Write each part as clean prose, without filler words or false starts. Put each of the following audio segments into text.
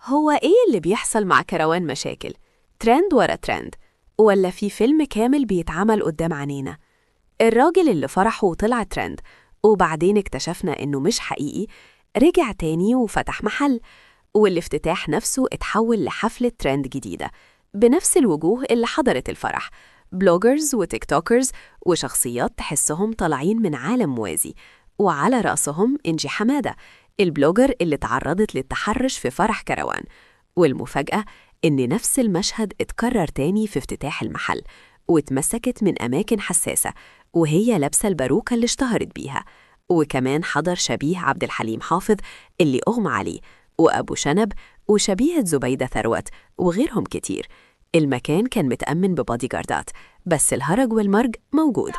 هو إيه اللي بيحصل مع كروان مشاكل؟ ترند ورا ترند، ولا في فيلم كامل بيتعمل قدام عينينا؟ الراجل اللي فرحه وطلع ترند وبعدين اكتشفنا إنه مش حقيقي رجع تاني وفتح محل، والافتتاح نفسه اتحول لحفلة ترند جديدة بنفس الوجوه اللي حضرت الفرح، بلوجرز وتيك توكرز وشخصيات تحسهم طالعين من عالم موازي، وعلى رأسهم إنجي حمادة البلوجر اللي تعرضت للتحرش في فرح كروان. والمفاجأة إن نفس المشهد اتكرر تاني في افتتاح المحل، واتمسكت من أماكن حساسة وهي لابسة الباروكة اللي اشتهرت بيها، وكمان حضر شبيه عبد الحليم حافظ اللي أغمى عليه، وأبو شنب وشبيهة زبيدة ثروت وغيرهم كتير. المكان كان متأمن ببادي جاردات، بس الهرج والمرج موجود.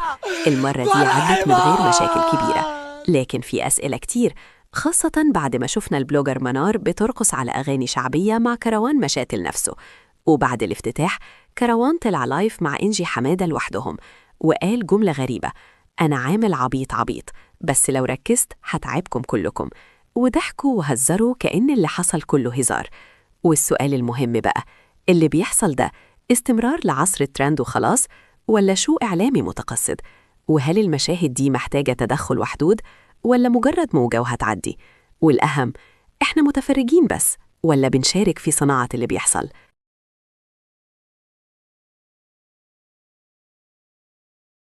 المرة دي عدت من غير مشاكل كبيرة، لكن في أسئلة كتير، خاصة بعد ما شفنا البلوجر منار بترقص على أغاني شعبية مع كروان مشاتل نفسه. وبعد الافتتاح كروان طلع لايف مع إنجي حمادة لوحدهم وقال جملة غريبة: أنا عامل عبيط عبيط، بس لو ركزت هتعبكم كلكم. وضحكوا وهزروا كأن اللي حصل كله هزار. والسؤال المهم بقى، اللي بيحصل ده استمرار لعصر الترند وخلاص، ولا شو إعلامي متقصد؟ وهل المشاهد دي محتاجة تدخل وحدود، ولا مجرد موجة وهتعدي؟ والأهم، إحنا متفرجين بس ولا بنشارك في صناعة اللي بيحصل؟